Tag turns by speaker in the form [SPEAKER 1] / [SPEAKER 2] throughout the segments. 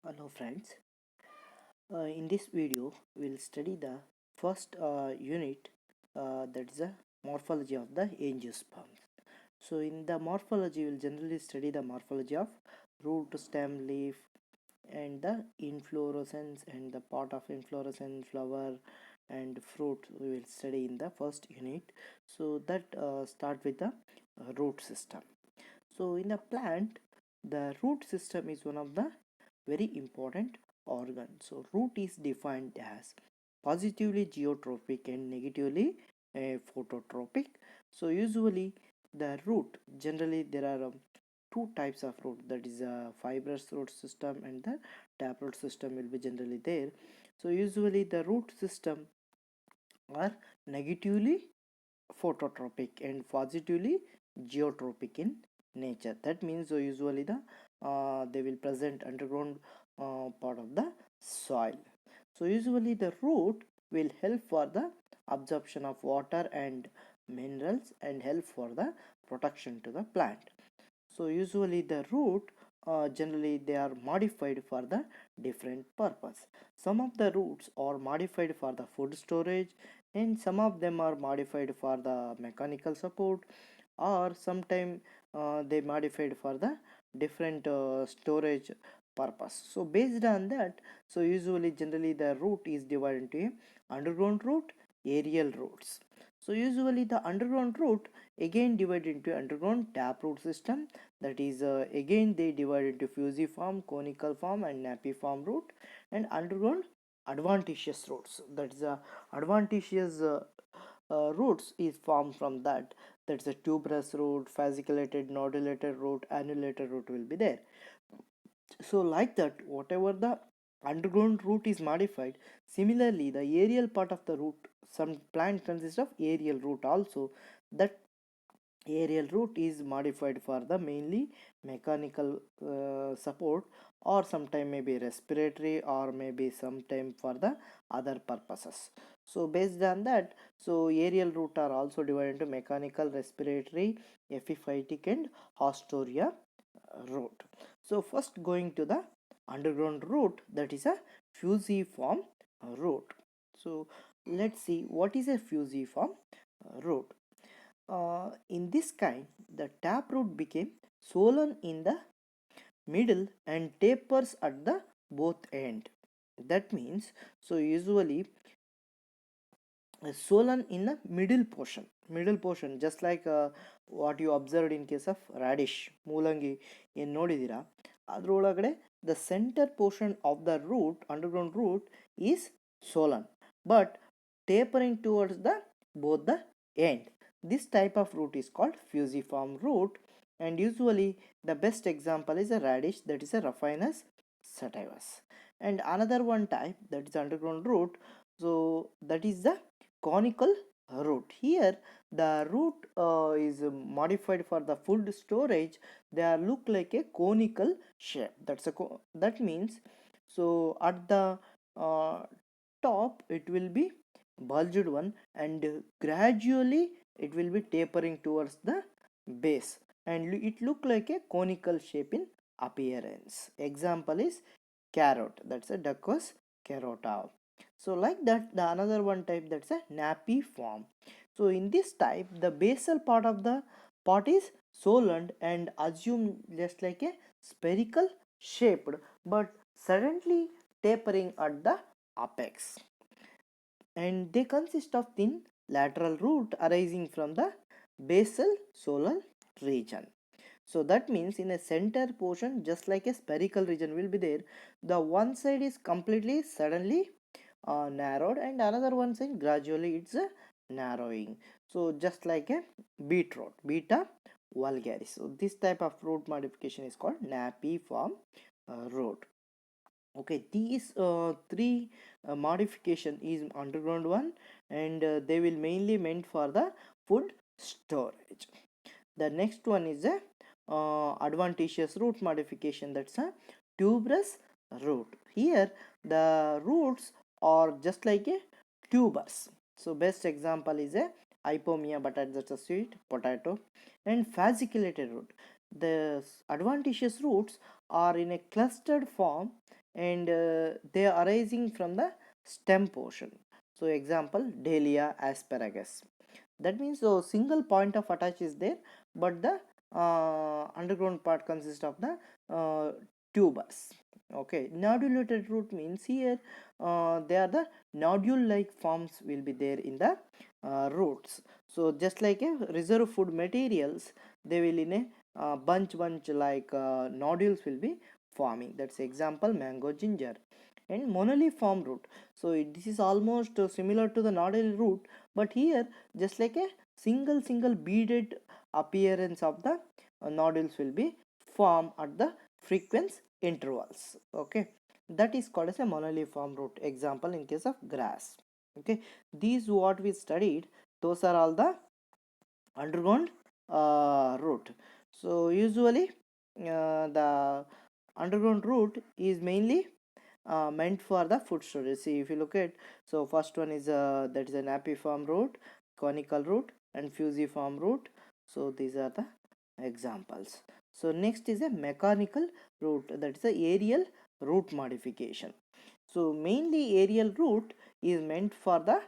[SPEAKER 1] Hello friends, in this video we'll study the first unit, that is the morphology of the angiosperms. So in the morphology we'll generally study the morphology of root, stem, leaf and the inflorescence and the part of inflorescence, flower and fruit we will study in the first unit. So that start with the root system. So in a plant the root system is one of the very important organ. So root is defined as positively geotropic and negatively phototropic. So usually the root, generally there are two types of root, that is a fibrous root system and the taproot system will be generally there. So usually the root system are negatively phototropic and positively geotropic in nature. That means so usually they will present underground part of the soil. So usually the root will help for the absorption of water and minerals and help for the protection to the plant. So usually the root, generally they are modified for the different purpose. Some of the roots are modified for the food storage and some of them are modified for the mechanical support, or sometime they modified for the different storage purpose. So based on that, so usually generally the root is divided into underground root, aerial roots. So usually the underground root again divided into underground taproot system, that is again they divide into fusiform, conical form and napiform root, and underground adventitious roots, that is adventitious roots is formed from that, that's a tuberous root, fasciculated, nodulated root, annulated root will be there. So like that, whatever the underground root is modified, similarly the aerial part of the root, some plant consists of aerial root also, that aerial root is modified for the mainly mechanical support, or sometime maybe respiratory, or maybe sometime for the other purposes. So based on that, so aerial root are also divided into mechanical, respiratory, epiphytic and hostoria root. So first going to the underground root, that is a fusiform root. So let's see what is a fusiform root. In this kind, the taproot became swollen in the middle and tapers at the both end. That means, so usually swollen in the middle portion, just like what you observed in case of radish, ಮೂಲಂಗಿ ಏನು ನೋಡಿದ್ದೀರಾ, ಅದರೊಳಗಡೆ the center portion of the root, underground root, is swollen but tapering towards the both the end. This type of root is called fusiform root, and usually the best example is a radish, that is a Raphanus sativus. And another one type, that is underground root, so that is the conical root. Here the root is modified for the food storage, they are look like a conical shape, that means, so at the uh, top it will be bulged one, and gradually it will be tapering towards the base, and it look like a conical shape in appearance. Example is carrot, that's a Duckus carota. So like that, the another one type, that's a napiform. So in this type the basal part of the pot is swollen and assume just like a spherical shaped, but suddenly tapering at the apex, and they consist of thin lateral root arising from the basal solar region. So that means in a center portion, just like a spherical region will be there, the one side is completely suddenly narrowed and another one side gradually it's narrowing. So just like a beetroot, beta vulgaris. So this type of root modification is called napiform root. Okay, these three modification is underground one, and they will mainly meant for the food storage. The next one is a adventitious root modification, that's a tuberous root. Here the roots are just like a tubers. So best example is a Ipomia butter, that's a sweet potato, and fasciculated root. The adventitious roots are in a clustered form, and they are arising from the stem portion. So example, Dahlia asparagus. That means a single point of attach is there, but the underground part consists of the tubers. Okay, nodulated root means here they are the nodule like forms will be there in the roots. So just like a reserve food materials, they will in a bunch like nodules will be forming. That's example, mango, ginger. And monoliform root, so this is almost similar to the nodule root, but here just like a single beaded appearance of the nodules will be formed at the frequency intervals. Okay, that is called as a monoliform root. Example in case of grass. Okay, these what we studied, those are all the underground root. So usually the underground root is mainly meant for the food storage. See, if you look at, so first one is that is an apiform root, conical root, and fusiform root. So these are the examples. So next is a mechanical root, that is a aerial root modification. So mainly aerial root is meant for the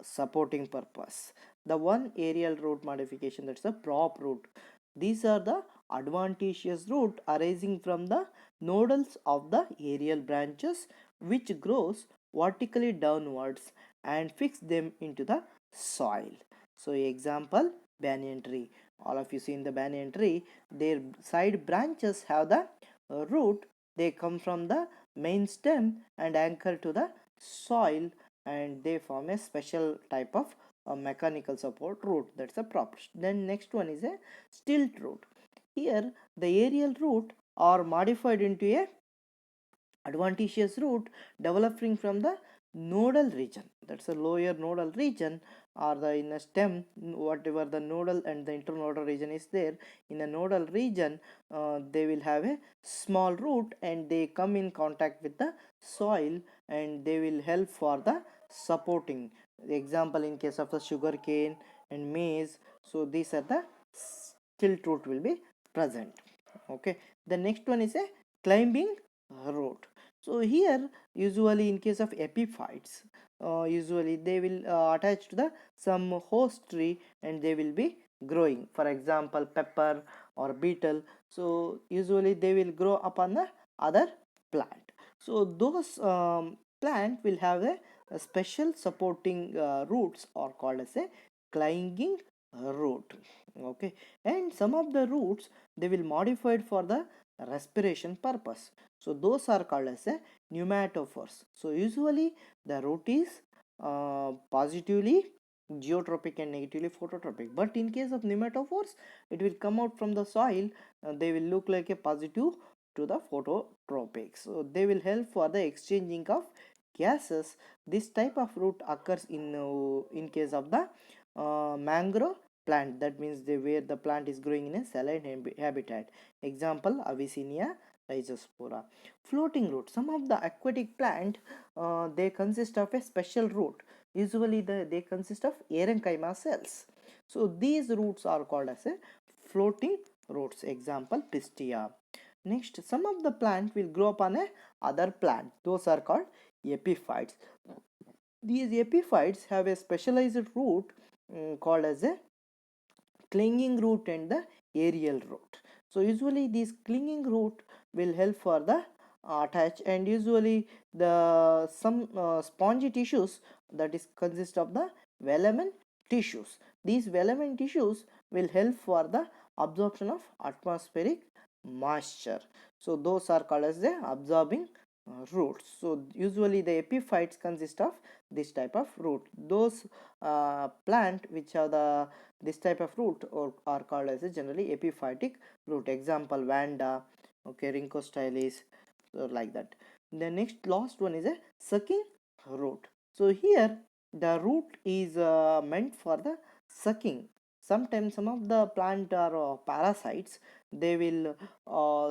[SPEAKER 1] supporting purpose. The one aerial root modification, that's a prop root. These are the adventitious root arising from the nodals of the aerial branches, which grows vertically downwards and fix them into the soil. So example, banyan tree. All of you see in the banyan tree, their side branches have the root. They come from the main stem and anchor to the soil, and they form a special type of mechanical support root. That's a prop. Then next one is a stilt root. Here the aerial root are modified into a adventitious root developing from the nodal region. That's a lower nodal region, or the in a stem, whatever the nodal and the internodal region is there. In the nodal region, they will have a small root, and they come in contact with the soil, and they will help for the supporting. The example in case of the sugar cane and maize, so these are the stilt root will be present. Okay, the next one is a climbing root. So here usually in case of epiphytes, usually they will attach to the some host tree, and they will be growing. For example, pepper or beetle, so usually they will grow upon the other plant. So those plant will have a special supporting roots, or called as a clinging root. Okay, and some of the roots, they will modified for the respiration purpose. So those are called as a pneumatophores. So usually the root is positively geotropic and negatively phototropic. But in case of pneumatophores, it will come out from the soil. They will look like a positive to the phototropic. So they will help for the exchanging of gases. This type of root occurs in case of the mangrove plant. That means where the plant is growing in a saline habitat. Example, Avicennia rhizospora. Floating root, some of the aquatic plant, they consist of a special root. Usually they consist of parenchyma cells. So these roots are called as a floating roots. Example, Pistia. Next, some of the plant will grow up on a other plant. Those are called epiphytes. These epiphytes have a specialized root called as a clinging root and the aerial root. So usually these clinging root will help for the attach, and usually the some spongy tissues, that is consist of the velamen tissues. These velamen tissues will help for the absorption of atmospheric moisture. So those are called as the absorbing roots. So usually the epiphytes consist of this type of root. Those plant which have the this type of root or are called as a generally epiphytic root. Example, vanda, okay, rhynchostylis, so like that. The next last one is a sucking root. So here the root is meant for the sucking. Sometimes some of the plant are parasites. They will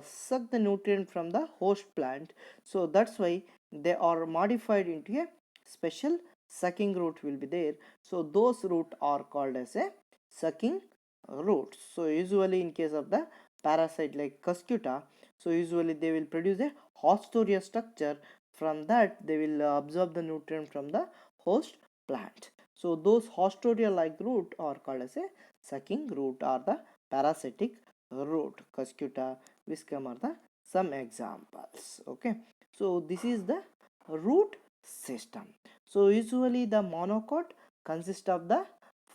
[SPEAKER 1] suck the nutrient from the host plant. So that's why they are modified into a special sucking root will be there. So those root are called as a sucking roots. So usually in case of the parasite like cuscuta, So usually they will produce a hostoria structure. From that they will absorb the nutrient from the host plant. So those hostoria like root are called as a sucking root or the parasitic root. Cuscuta, viscum are the some examples. Okay, so this is the root system. So usually the monocot consists of the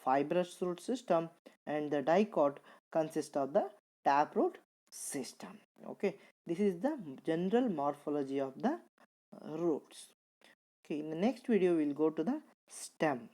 [SPEAKER 1] fibrous root system and the dicot consists of the taproot system. Okay, this is the general morphology of the roots. Okay, in the next video we'll go to the stem.